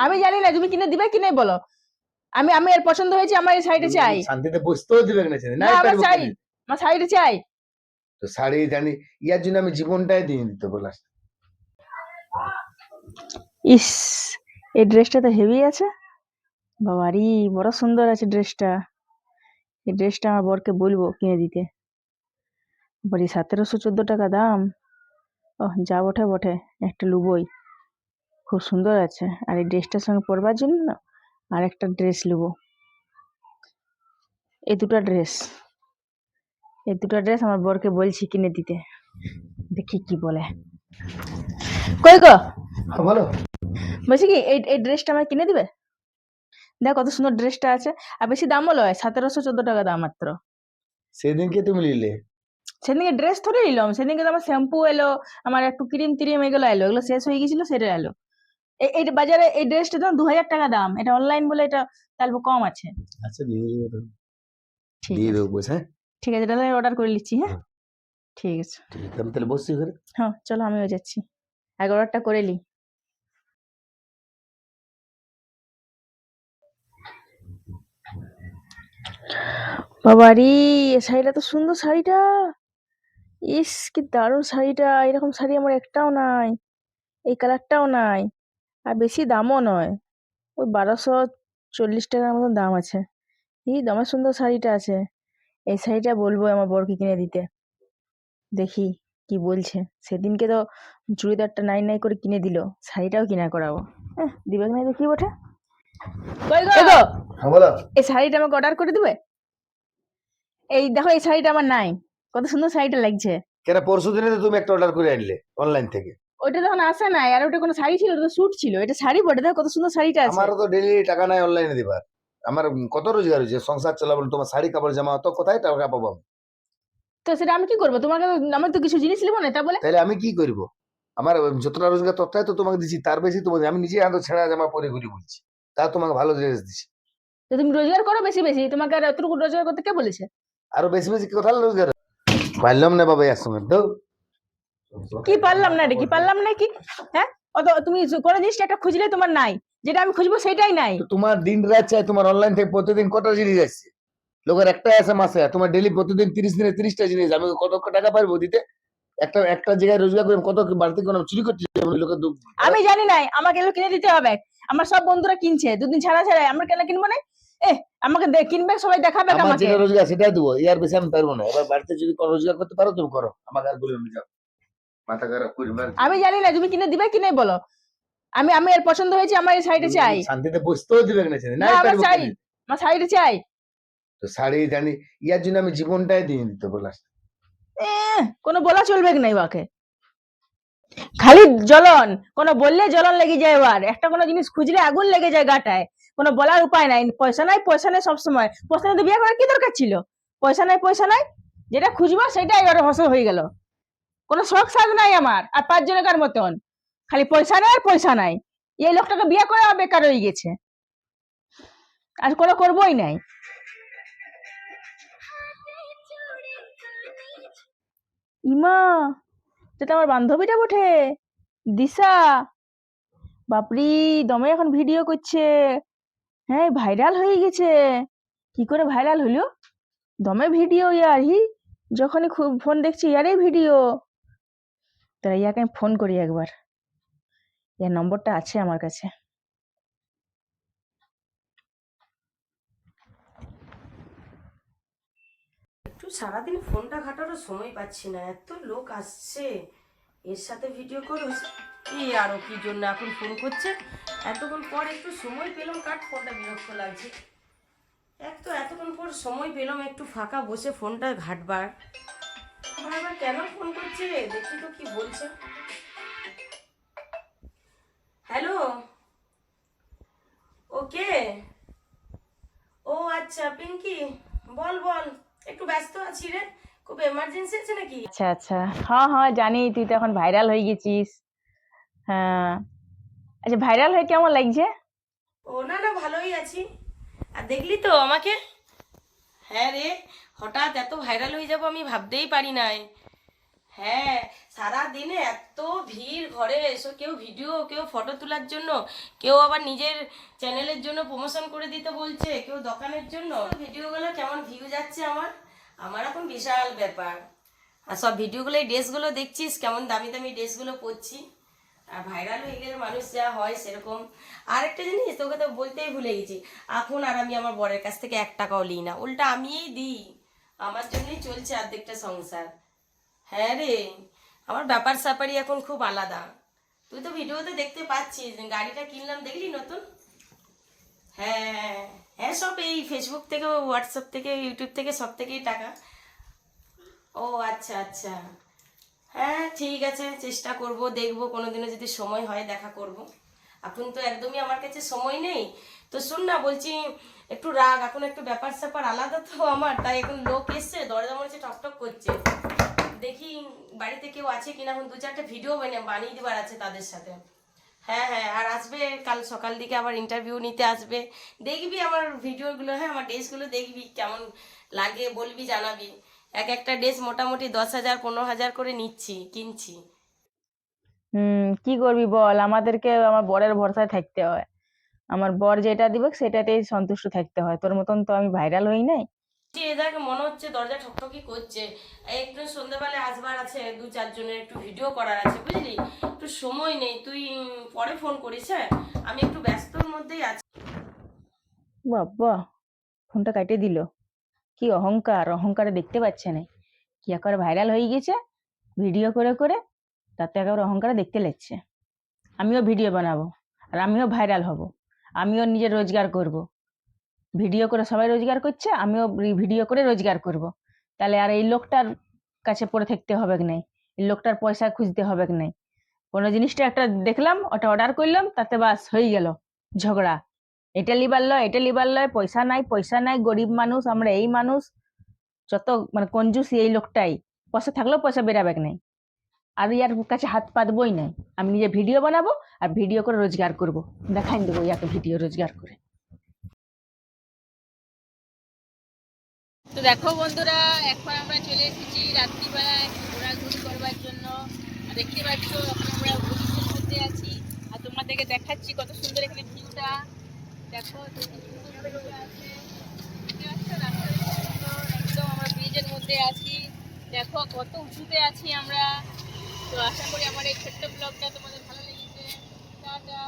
আমি জানি না তুমি কিনে দিবে কি নাই বলো। আমি আমি এর পছন্দ হয়েছে, আমার এই শাড়িটা চাই। শান্তিতে বসতেও দিবে না, না আমার চাই, আমার শাড়িটা চাই। তো শাড়ি জানি ইয়ার জন্য আমি জীবনটাই দিয়ে দিতে বলাস। ইস, এই ড্রেসটা তো হেভি আছে বাবারি, বড় সুন্দর আছে ড্রেসটা। এই ড্রেসটা আমার বরকে বলবো কিনে দিতে। বলি 1714 টাকা দাম। ওহ যা বটে বটে, একটা লুবই, খুব সুন্দর আছে। আর এই ড্রেসটার সঙ্গে পরবার জন্য না আর একটা ড্রেস নেবো। এই দুটো ড্রেস আমার বরকে বলছি কিনে দিতে, দেখি কি বলে। কই গো, বলো। বলছি কি এই ড্রেসটা আমার কিনে দিবে? দেখ কত সুন্দর ড্রেসটা আছে, আর বেশি দামও লয়, 1714 টাকা দাম মাত্র। সেদিনকে তুমি নিলে, সেদিনকে ড্রেস থরে নিলাম, সেদিনকে তো আমার শ্যাম্পু এলো, আমার একটু ক্রিম ত্রিম এগুলো এলো, এগুলো শেষ হয়ে গেছিল, সেটা এলো। এই বাজারে এই ড্রেসটা তো 2000 টাকা দাম, এটা অনলাইন বলে এটা তাহলে কম আছে। আচ্ছা দিয়ে দেবো, ঠিক দিয়ে আছে, দেবো পয়সা। ঠিক আছে, তাহলে অর্ডার করে নিচ্ছি। হ্যাঁ ঠিক আছে, ঠিক আছে, আমি তাহলে বসছি ঘরে। হ্যাঁ চলো আমিও যাচ্ছি, আগে অর্ডারটা করে নি। বাবারি, এই শাড়িটা তো সুন্দর, শাড়িটা ইস কি দারুণ শাড়িটা, এরকম শাড়ি আমার একটাও নাই, এই কালারটাও নাই, আর বেশি দামও নয়, ওই 1240 টাকার মতন দাম আছে। এই দমে সুন্দর শাড়িটা আছে, এই শাড়িটা বলবো আমার বরকে কিনে দিতে, দেখি কি বলছে। সেদিনকে তো চুড়িদারটা নাই নাই করে কিনে দিল, শাড়িটাও কিনা করাবো। দিবে কিনা দেখি বটে। কই গো, হ্যাঁ বলো। এই শাড়িটা আমাকে অর্ডার করে দিবে? এই দেখো এই শাড়িটা আমার নাই, কত সুন্দর শাড়িটা লাগছে। কেন পরশু দিনে তো তুমি একটা অর্ডার করে আনলে অনলাইন থেকে। ওইটা তখন আসে নাই, আর ওটা কোনো শাড়ি ছিল, ওটা স্যুট ছিল, এটা শাড়ি বটে, দেখো কত সুন্দর শাড়িটা আছে। আমারও তো ডেইলি টাকা নাই অনলাইনে দিবার, আমার কত রোজগার হয়েছে, সংসার চালাবো, তোমার শাড়ি কাপড় জামা তো কোথায় টাকা পাবো আমি? তো সেটা আমি কি করবো, তোমাকে আমার তো কিছু জিনিস নেবো না তা বলে। তাহলে আমি কি করব? আমার যতটা রোজগার ততটাই তো তোমাকে দিচ্ছি, তার বেশি তোমাকে আমি নিজে এত ছেঁড়া জামা পরে ঘুরি বলছি, তা তোমাকে ভালো ড্রেস দিচ্ছি। তো তুমি রোজগার করো বেশি বেশি, তোমাকে আর এতটুকু রোজগার করতে কে বলেছে? আরো বেশি বেশি কথা রোজগার পারলাম না বাবা এর সঙ্গে তো। কি পারলাম না রে, কি পারলাম না কি? হ্যাঁ, অত তুমি কোনো জিনিসটা একটা খুঁজলে তোমার নাই, যেটা আমি খুঁজবো সেটাই নাই। তো তোমার দিন রাত চাই, তোমার অনলাইন থেকে প্রতিদিন কটা জিনিস আসছে, লোকের একটাই আছে মাসে, আর তোমার ডেলি প্রতিদিন 30 দিনে 30টা জিনিস, আমি কত টাকা পারবো দিতে? একটা একটা জায়গায় রোজগার করে কত বাড়তি কোনো চুরি করতে লোকের আমি জানি নাই, আমাকে এগুলো কিনে দিতে হবে। আমার সব বন্ধুরা কিনছে, দুদিন ছাড়া ছাড়া, আমরা কেন কিনবো না? আমাকে কিনবে, সবাই দেখাবে আমার আমাকে। যেটা রোজগার সেটাই দেবো, এর বেশি আমি পারবো না। এবার বাড়িতে যদি রোজগার করতে পারো তুমি করো, আমাকে আর বলে যাও মাথা খারাপ করবে। আমি জানি না তুমি কিনে দিবে কি নাই বলো। আমি আমি এর পছন্দ হয়েছে, আমার এই শাড়িটা চাই। শান্তিতে বসতেও দিবে না, না আমার চাই, আমার শাড়িটা চাই। তো শাড়ি জানি ইয়ার জন্য আমি জীবনটাই দিয়ে দিতে বলাস। কোনো বলা চলবে কি নাই বাকে, খালি জ্বলন, কোনো বললে জ্বলন লেগে যায়, এবার একটা কোনো জিনিস খুঁজলে আগুন লেগে যায় গাটায়, কোনো বলার উপায় নাই। পয়সা নাই পয়সা নাই সবসময়, পয়সা নাই তো বিয়ে করার কি দরকার ছিল? পয়সা নাই পয়সা নাই, যেটা খুঁজবো সেটা এবারে হসল হয়ে গেল। কোনো শখ সাজ নাই আমার আর 5 জনের মতন, খালি পয়সা নাই আর পয়সা নাই। এই লোকটাকে বিয়ে করে বেকার হয়ে গেছে, আর কোনো করবোই নাই। ইমা, যেটা আমার বান্ধবীটা বটে, দিশা। বাপরি, দমে এখন ভিডিও করছে, হ্যাঁ ভাইরাল হয়ে গেছে। কি করে ভাইরাল হলো? দমে ভিডিও ইয়ার, যখনই ফোন দেখছি ইয়ারই ভিডিও। তাই ইয়াকে আমি ফোন করি একবার, ইয়ার নম্বরটা আছে আমার কাছে। একটু সারাদিন ফোনটা ঘাটারও সময় পাচ্ছি না, এত লোক আসছে, এর সাথে ভিডিও করো, এই আরো কি জন্য এখন ফোন করছে, এতক্ষণ পর একটু সময় পেলাম, কাট ফোনটা বিরক্ত লাগছে, এতক্ষণ পর সময় পেলাম একটু ফাঁকা বসে ফোনটা ঘাটবার। বারবার কেন ফোন করছে, দেখি তো কি বলছে। হ্যালো, ওকে, ও আচ্ছা পিঙ্কি, বল বল, একটু ব্যস্ত আছি রে, খুব এমার্জেন্সি আছে নাকি? আচ্ছা আচ্ছা, হ্যাঁ হ্যাঁ জানি, তুই তো এখন ভাইরাল হয়ে গেছিস। হ্যাঁ, আচ্ছা ভাইরাল হয়ে কেমন লাগছে? ও না না, ভালোই আছি। আর দেখলি তো আমাকে, হ্যাঁ রে, হঠাৎ এত ভাইরাল হয়ে যাব আমি ভাবতেই পারি নাই। হ্যাঁ, সারাদিনে এত ভিড় ঘরে এসো, কেউ ভিডিও, কেউ ফটো তোলার জন্য, কেউ আবার নিজের চ্যানেলের জন্য প্রমোশন করে দিতে বলছে, কেউ দোকানের জন্য। ভিডিওগুলো কেমন ভিউ যাচ্ছে আমার, আমার এখন বিশাল ব্যাপার। আর সব ভিডিওগুলো, এই ড্রেসগুলো দেখছিস কেমন দামি দামি ড্রেসগুলো পরছি, আর ভাইরাল হয়ে গেলে মানুষ যা হয় সেরকম। আরেকটা জিনিস তোকে তো বলতেই ভুলে গেছি, এখন আর আমি আমার বরের কাছ থেকে 1 টাকাও নিই না, উল্টা আমিই দিই। আমার জন্যই চলছে অর্ধেকটা সংসার। হ্যাঁ রে, আমার ব্যাপার স্যাপারই এখন খুব আলাদা। তুই তো ভিডিওতে দেখতে পাচ্ছিস যে গাড়িটা কিনলাম, দেখলি নতুন? হ্যাঁ, হ্যাঁ, সব এই ফেসবুক থেকে, হোয়াটসঅ্যাপ থেকে, ইউটিউব থেকে, সব থেকেই টাকা। ও আচ্ছা আচ্ছা, হ্যাঁ ঠিক আছে, চেষ্টা করব, দেখবো কোনোদিনও যদি সময় হয় দেখা করব। এখন তো একদমই আমার কাছে সময় নেই। তো শোন না, বলছি একটু রাগ, এখন একটু ব্যাপার স্যাপার আলাদা তো আমার, তাই এখন লোক এসছে, দরজা মনে হচ্ছে টকটক করছে। দেখি বাড়িতে কেউ আছে কিনা, এখন 2-4টা ভিডিও বানিয়ে দেবার আছে তাদের সাথে। হ্যাঁ হ্যাঁ, আর আসবে কাল সকাল দিকে আবার ইন্টারভিউ নিতে আসবে। দেখবি আমার ভিডিওগুলো, হ্যাঁ আমার ড্রেসগুলো দেখবি কেমন লাগে, বলবি, জানাবি। একটা ড্রেস মোটামুটি 10,000 15,000 করে নিচ্ছি, কিনছি। কি করবি বল, আমাদেরকে আমার বরের ভরসায় থাকতে হয়। আমার বর যেটা দিবে সেটাতেই সন্তুষ্ট থাকতে হয়। তোর মতন তো আমি ভাইরাল হই নাই। এদেরকে মনে হচ্ছে দরজা ঠকঠকি করছে। একটু সন্ধ্যাবেলায় আসবার আছে, 2-4 জনের একটু ভিডিও করার আছে, বুঝলি? একটু সময় নেই, তুই পরে ফোন করিস, হ্যাঁ আমি একটু ব্যস্তর মধ্যেই আছি। বাবা, ফোনটা কাটিয়ে দিল। কি অহংকার, অহংকারে দেখতে পাচ্ছে না। কি একেবারে ভাইরাল হয়ে গেছে ভিডিও করে করে, তাতে একেবারে অহংকারে দেখতে লাগছে। আমিও ভিডিও বানাবো, আর আমিও ভাইরাল হব, আমিও নিজের রোজগার করব। ভিডিও করে সবাই রোজগার করছে, আমিও ভিডিও করে রোজগার করব। তাহলে আর এই লোকটার কাছে পড়ে থাকতে হবে কি নাই, এই লোকটার পয়সা খুঁজতে হবে কি নাই। কোনো জিনিসটা একটা দেখলাম, ওটা অর্ডার করলাম, তাতে বাস হয়ে গেল ঝগড়া। এটা লিবার লয়, এটা লিবার লয়, পয়সা নাই, পয়সা নাই, গরিব মানুষ আমরা, এই মানুষ যত মানে কঞ্জুসি এই লোকটাই। পয়সা থাকলেও পয়সা বেরাবে নাই, আর ইয়ার কাছে হাত পাতবই নাই। আমি নিজে ভিডিও বানাবো আর ভিডিও করে রোজগার করব, দেখাই দেবো ইয়াকে ভিডিও রোজগার করে। তো দেখো বন্ধুরা, এখন আমরা চলে এসেছি রাত্রিবেলা একটু ঘোরাঘুরি করবার জন্য। আর দেখতে পাচ্ছ এখন আমরা ব্রিজের মধ্যে আছি, আর তোমাদেরকে দেখাচ্ছি কত সুন্দর এখানে ভিউটা। দেখো কত সুন্দর ভিউটা আছে, দেখতে পাচ্ছ রাস্তাটা কি সুন্দর, একদম আমরা ব্রিজের মধ্যে আছি। দেখো কত উঁচুতে আছি আমরা। তো আশা করি আমার এই ছোট্ট ব্লগটা তোমাদের ভালো লেগেছে। টাটা।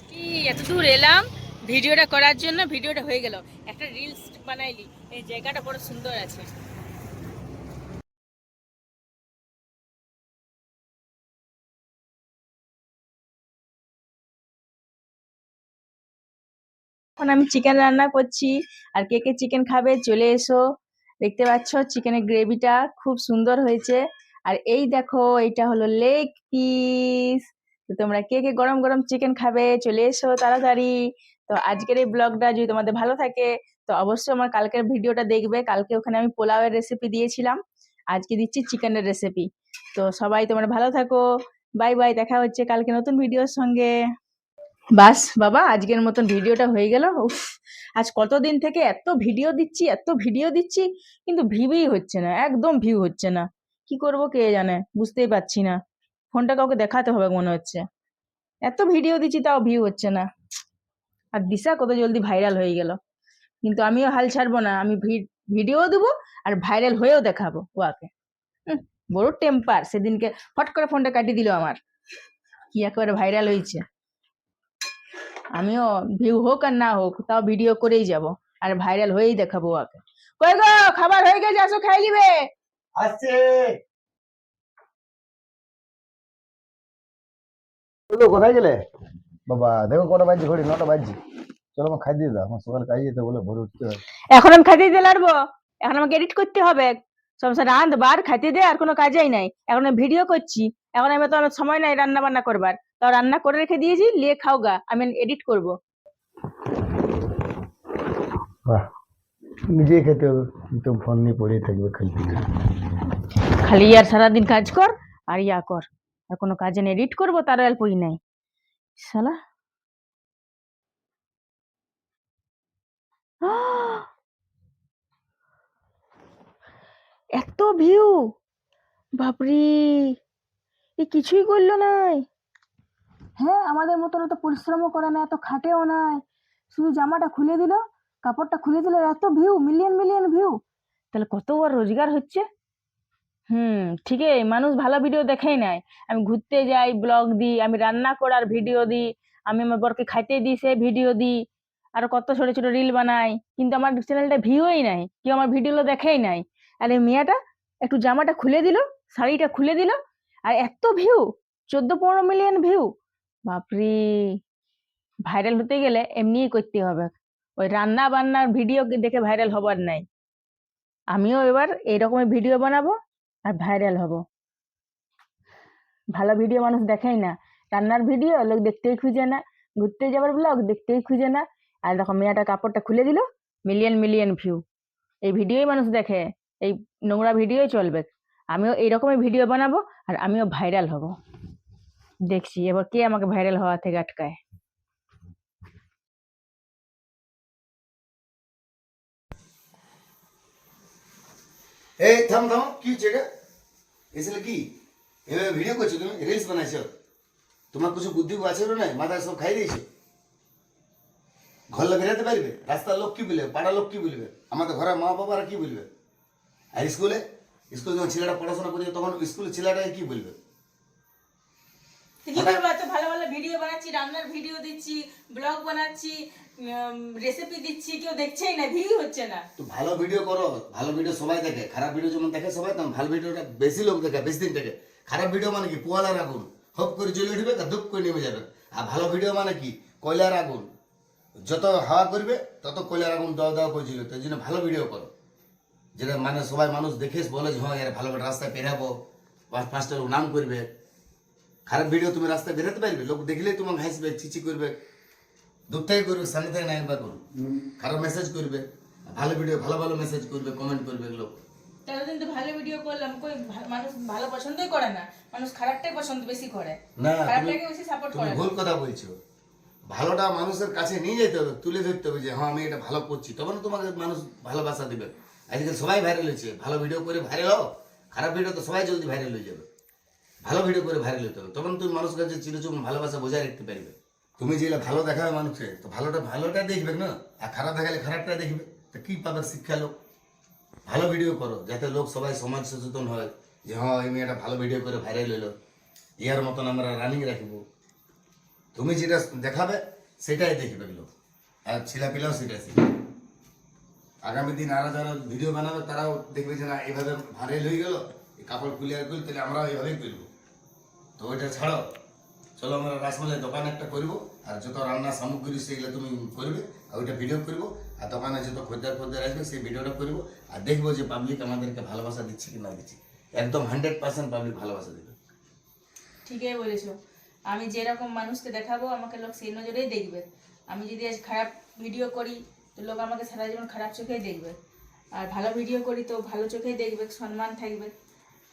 কি এত দূর এলাম ভিডিওটা করার জন্য, ভিডিওটা হয়ে গেল, একটা রিলস বানাইলি। এই জায়গাটা বড় সুন্দর আছে। এখন আমি চিকেন রান্না করছি, আর কে কে চিকেন খাবে চলে এসো। দেখতে পাচ্ছ চিকেনের গ্রেভিটা খুব সুন্দর হয়েছে। আর এই দেখো, এটা হলো লেগ পিস। তো তোমরা কে কে গরম গরম চিকেন খাবে চলে এসো তাড়াতাড়ি। তো আজকের এই ব্লগটা যদি তোমাদের ভালো থাকে, তো অবশ্যই আমার কালকের ভিডিওটা দেখবে। কালকে ওখানে আমি পোলাওয়ের রেসিপি দিয়েছিলাম, আজকে দিচ্ছি চিকেনের রেসিপি। তো সবাই তোমরা ভালো থাকো, বাই বাই, দেখা হচ্ছে কালকে নতুন ভিডিওর সঙ্গে। বাস বাবা, আজকের মতন ভিডিওটা হয়ে গেল। উফ, আজ কতদিন থেকে এত ভিডিও দিচ্ছি, এত ভিডিও দিচ্ছি, কিন্তু ভিউই হচ্ছে না, একদম ভিউ হচ্ছে না। কি করব কে জানে, বুঝতেই পারছি না। ফোনটা কাউকে দেখাতে হবে মনে হচ্ছে। এত ভিডিও দিচ্ছি তাও ভিউ হচ্ছে না। আর দিশা কত জলদি ভাইরাল হয়ে গেল, কিন্তু আমিও হাল ছাড়বো না। আমি ভিডিও দেবো আর ভাইরাল হয়েও দেখাবো ওকে। বড় টেম্পার, সেদিনকে হট করে ফোনটা কাটিয়ে দিল আমার। কি একেবারে ভাইরাল হয়েছে। আমিও ভিউ হোক আর না হোক তাও ভিডিও করেই যাব, আর ভাইরাল হয়েই দেখাবো ওকে। কই গো, খাবার হয়ে গেছে, আসো খাই নিবে। আসছে। বলো, কোথায় গেলে? বাবা দেখো কটা বাজছে, ঘড়ি 9টা বাজছে। চলো আমার খাই দিয়ে দাও, আমার সকালে কাজে যেতে বলে ভোরে উঠতে হয়। এখন আমি খাইতে দিতে লাগবো, এখন আমাকে এডিট করতে হবে। সমস্যা রাঁধবার খাইতে দে, আর কোনো কাজেই নাই। এখন আমি ভিডিও করছি, এখন আমি তো আমার সময় নাই রান্না বান্না করবার। তাও রান্না করে রেখে দিয়েছি, লিয়ে খাও গা, আমি এডিট করব। বাহ, নিজেই খেতে হবে, তুমি ফোন নিয়ে পড়েই থাকবে খাইতে গিয়ে। খালি আর সারাদিন কাজ কর আর ইয়া কর, আর কোনো কাজে এডিট করবো তার অল্পই নাই। শালা এত ভিউ, বাপরে, এ কিছুই করলো নাই। হ্যাঁ, আমাদের মতন এত পরিশ্রমও করে না, এত খাটেও নাই, শুধু জামাটা খুলে দিল, কাপড়টা খুলে দিল, এত ভিউ, মিলিয়ন মিলিয়ন ভিউ। তাহলে কত বড় রোজগার হচ্ছে। ঠিকই, মানুষ ভালো ভিডিও দেখেই নাই। আমি ঘুরতে যাই ব্লগ দিই, আমি রান্না করার ভিডিও দিই, আমি আমার বরকে খাইতে দিই সে ভিডিও দিই, আর কত ছোট ছোট রিল বানাই, কিন্তু আমার চ্যানেলটা ভিউই নাই, কেউ আমার ভিডিওগুলো দেখেই নাই। আর এই মেয়েটা একটু জামাটা খুলে দিল, শাড়িটা খুলে দিল, আর এত ভিউ, 14-15 মিলিয়ন ভিউ। বাপরে, ভাইরাল হতে গেলে এমনিই করতে হবে, ওই রান্না বান্নার ভিডিও দেখে ভাইরাল হবার নাই। আমিও এবার এইরকমের ভিডিও বানাবো আর ভাইরাল হব। ভালো ভিডিও মানুষ দেখেই না, রান্নার ভিডিও লোক দেখতেই খুঁজে না, ঘুরতে যাবার ব্লগ দেখতেই খুঁজে না। আর দেখো মেয়েটা কাপড়টা খুলে দিল, মিলিয়ন মিলিয়ন ভিউ। এই ভিডিওই মানুষ দেখে, এই নোংরা ভিডিওই চলবে। আমিও এইরকমই ভিডিও বানাবো আর আমিও ভাইরাল হব। দেখছি এবার কে আমাকে ভাইরাল হওয়া থেকে আটকায়। এই থাম থাম, কি হচ্ছে এটা? এসলে কি এভাবে ভিডিও করছো, তুমি রিলস বানাইছো? তোমার কিছু বুদ্ধি আছে না? মাথায় সব খাই দিয়েছে। ঘর লোক বেরোতে পারবে, রাস্তার লোক কি বলবে, পাড়ার লোক কি বলবে, আমাদের ঘরের মা বাবারা কি বলবে, আর স্কুলে যখন ছেলেটা পড়াশোনা করছে তখন স্কুলের ছেলেটাকে কি বলবে? কি করবো, এত ভালো ভালো ভিডিও বানাচ্ছি, রান্নার ভিডিও দিচ্ছি, ব্লগ বানাচ্ছি, রেসিপি দিচ্ছি, কেউ দেখছেই না, ভিউ হচ্ছে না। তো ভালো ভিডিও করো, ভালো ভিডিও সবাই দেখে, খারাপ ভিডিও যেমন দেখে সবাই, তেমন ভালো ভিডিওটা বেশি লোক দেখে, বেশি দিন দেখে। খারাপ ভিডিও মানে কি, পোয়ালার আগুন হপ করে জ্বলে উঠবে আর ধুপ করে নেমে যাবে। আর ভালো ভিডিও মানে কি, কয়লার আগুন, যত হাওয়া করবে তত কয়লার আগুন দাও দাও করে জ্বলে। তাই জন্য ভালো ভিডিও করো, যেটা মানে সবাই মানুষ দেখে বলে যে হ্যাঁ এর ভালো রাস্তায় বেরাবো, 5-5টা লোক নাম করবে। খারাপ ভিডিও তুমি রাস্তায় বেরোতে পারবে, লোক দেখলেই তোমাকে হাসবে, চিচি করবে, দূর থেকে করবে, সামনে থেকে না একবার করবে, খারাপ মেসেজ করবে। ভালো ভিডিও ভালো ভালো মেসেজ করবে, কমেন্ট করবে লোক। ততদিন তো ভালো ভিডিও করলাম, কই মানুষ ভালো পছন্দই করে না, মানুষ খারাপটাই পছন্দ বেশি করে, না, খারাপটাকে বেশি সাপোর্ট তুমি করে। ভুল কথা বলছো। ভালোটা মানুষের কাছে নিয়ে যেতে হবে, তুলে ধরতে হবে যে হ্যাঁ আমি এটা ভালো করছি, তখন তোমাকে মানুষ ভালোবাসা দিবে। আজকাল সবাই ভাইরাল হয়েছে, ভালো ভিডিও করে ভাইরাল হও, খারাপ ভিডিও তো সবাই জলদি ভাইরাল হয়ে যাবে। ভালো ভিডিও করে ভাইরাল হতে হবে, তখন তুমি মানুষের কাছে চিরচুম ভালোবাসা বজায় রাখতে পারবে। তুমি যেগুলো ভালো দেখাবে মানুষকে, তো ভালোটা দেখবে না, আর খারাপ দেখালে খারাপটা দেখবে, তো কি পাবে শিক্ষা লোক? ভালো ভিডিও করো যাতে লোক সবাই সমাজ সচেতন হয়, যে হ্যাঁ এই মেয়েটা ভালো ভিডিও করে ভাইরাল হলো, ইয়ার মতন আমরা রানিং রাখবো। তুমি যেটা দেখাবে সেটাই দেখবে লোক, আর ছেলেপিলাও সেটা শিখবে। আগামী দিন আরো যারা ভিডিও বানাবে তারাও দেখবে যে না এইভাবে ভাইরাল হয়ে গেল, এই কাপড় ক্লিয়ার করল, তাহলে আমরাও এইভাবেই করবো। তো ওইটা ছাড়ো, চলো আমরা রাসমালাই দোকান একটা করবো, আর যত রান্না সামগ্রী সেগুলো তুমি করবে, আর ওইটা ভিডিও করবো, আর দোকানে যত খদ্দের আসবে সেই ভিডিওটা করবো, আর দেখবো যে পাবলিক আমাদেরকে ভালোবাসা দিচ্ছে কি না দিচ্ছে। একদম 100% পাবলিক ভালোবাসা দেবে। ঠিকই বলেছো, আমি যেরকম মানুষকে দেখাবো আমাকে লোক সেই নজরেই দেখবে। আমি যদি আজ খারাপ ভিডিও করি তো লোক আমাকে সারা জীবন খারাপ চোখেই দেখবে, আর ভালো ভিডিও করি তো ভালো চোখেই দেখবে, সম্মান থাকবে।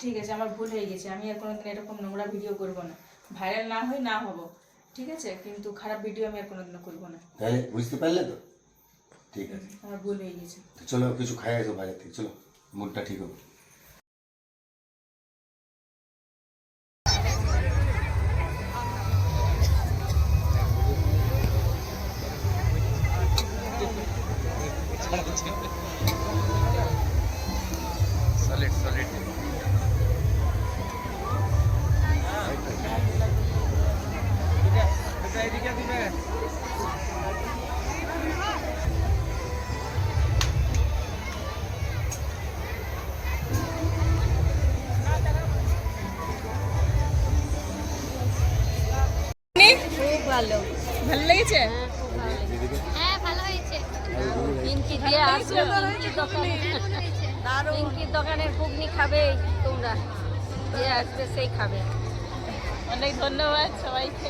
ঠিক আছে, আমার ভুল হয়ে গেছে, আমি আর কোনোদিন এরকম নোংরা ভিডিও করবো না। ভাইরাল না হই না হবো, ঠিক আছে, কিন্তু খারাপ ভিডিও আমি আর কোনোদিনও করবো না। তাহলে বুঝতে পারলে তো? ঠিক আছে, আমার ভুল হয়ে গেছে। তো চলো কিছু খাই আসো বাইরে থেকে, চলো মুডটা ঠিক হবে। খুব ভালো, ভালো লেগেছে? হ্যাঁ ভালো হয়েছে। পিঙ্কি দিয়ে আসলো, পিঙ্কির দোকানের ঘুগনি খাবে তোমরা, যে আসবে সেই খাবে। অনেক ধন্যবাদ সবাইকে।